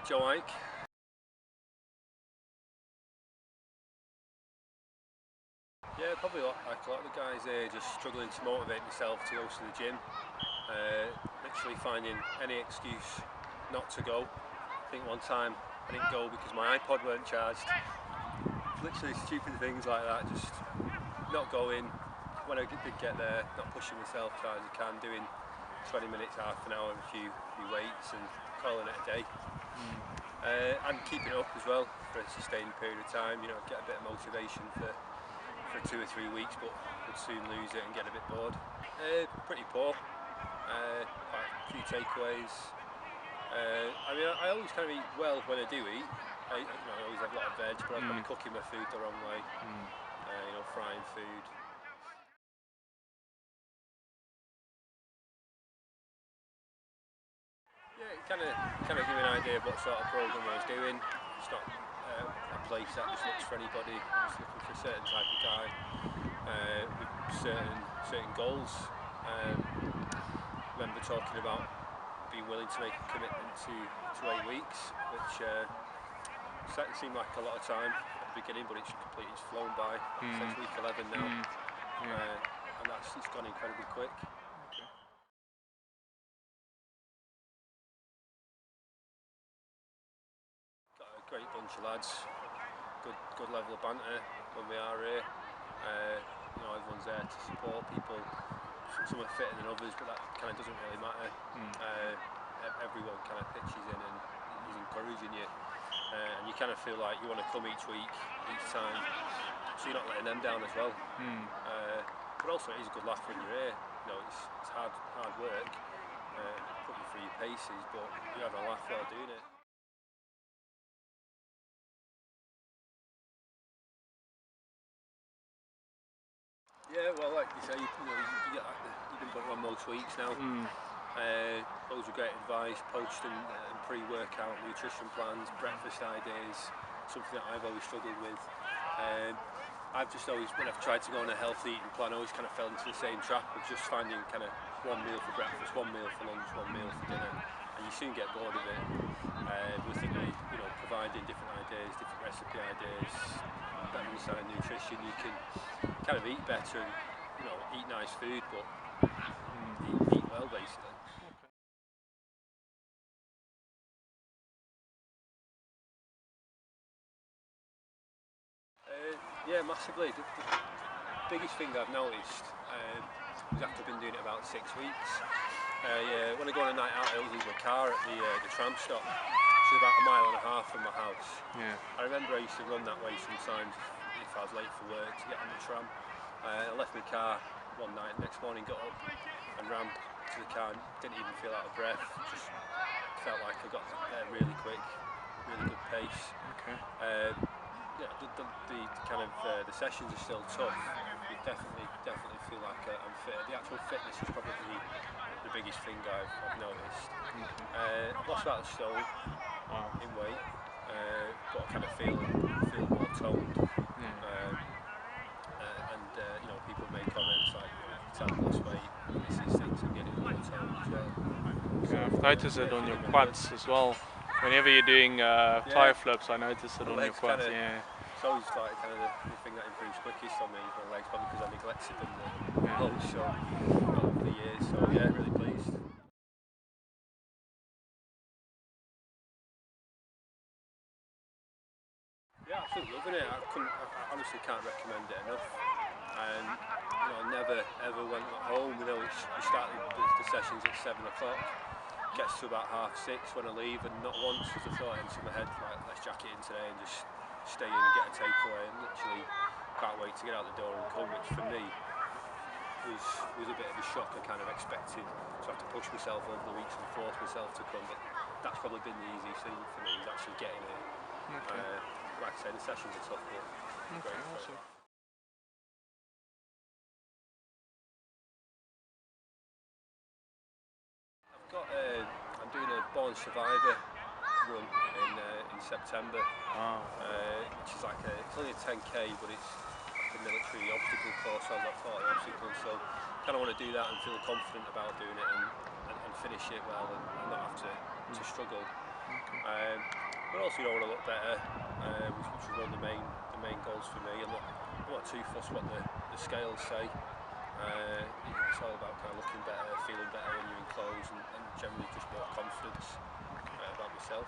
Joe Ike. Yeah, probably like a lot of the guys here, just struggling to motivate myself to go to the gym. Literally finding any excuse not to go. I think one time I didn't go because my iPod weren't charged. Literally stupid things like that, just not going. When I did get there, not pushing myself as hard as I can, doing 20 minutes, half an hour, a few weights and calling it a day. And keeping it up as well for a sustained period of time, you know, get a bit of motivation for 2 or 3 weeks, but would soon lose it and get a bit bored. Pretty poor, quite a few takeaways. I mean, I always kind of eat well when I do eat. I always have a lot of veg, but I'm probably cooking my food the wrong way, frying food. Yeah, it kind of give me an idea of what sort of program I was doing. It's not a place that just looks for anybody. I'm just looking for a certain type of guy with certain goals. Remember talking about being willing to make a commitment to 8 weeks, which seemed like a lot of time at the beginning, but it's flown by. Since week 11 now, and it's gone incredibly quick. Got a great bunch of lads, good level of banter when we are here. Everyone's there to support people. Some are fitter than others, but that kind of doesn't really matter. Everyone kind of pitches in and is encouraging you, and you kind of feel like you want to come each week, each time, so you're not letting them down as well. But also it is a good laugh when you're here. You know, it's hard work, put you through your paces, but you have a laugh while doing it. Yeah, well, like you say, you've been putting on most weeks now. Loads of great advice, post and pre-workout nutrition plans, breakfast ideas, something that I've always struggled with. I've just always, when I've tried to go on a healthy eating plan, I always kind of fell into the same trap of just finding kind of one meal for breakfast, one meal for lunch, one meal for dinner, and you soon get bored of it. With providing different ideas, different recipe ideas, better understanding nutrition, you can kind of eat better and eat nice food, but eat well basically. Yeah, massively. The biggest thing I've noticed is after I've been doing it about 6 weeks. When I go on a night out, I always leave my car at the tram stop, which is about 1.5 miles from my house. I remember I used to run that way sometimes if I was late for work to get on the tram. I left my car one night, the next morning got up and ran to the car and didn't even feel out of breath. Just felt like I got there really quick, really good pace. The sessions are still tough. You definitely feel like I'm fit. The actual fitness is probably the biggest thing I've noticed. I've lost about a stone in weight, but I kind of feel more toned. People make comments like, tell I've lost weight, this is things and getting more toned as well. Yeah, I've noticed it on your quads as well. Whenever you're doing tire flips, I notice it on your quads. It's always like kind of the thing that improves quickest on me, my legs, probably because I neglected them the most over the years. So yeah, really pleased. Yeah, absolutely loving it. I honestly can't recommend it enough. And I never ever went home. We started the sessions at 7 o'clock. Gets to about 6:30 when I leave, and not once has the thought into my head like, let's jack it in today and just stay in and get a takeaway. And literally can't wait to get out the door and come, which for me was a bit of a shock. I kind of expected to have to push myself over the weeks and force myself to come, but that's probably been the easiest thing for me, is actually getting it. Like I say, the sessions are tough, but great. Awesome. I'm doing a Born Survivor run in September, which is like it's only a 10k, but it's like a military obstacle course, so I've got 40 obstacles, so kind of want to do that and feel confident about doing it and finish it well and not have to struggle. But also, you know, I want to look better, which is one of the main goals for me. I'm not too fussed what the scales say. It's all about kind of looking better, feeling better when you're in clothes, and generally just more confidence about myself.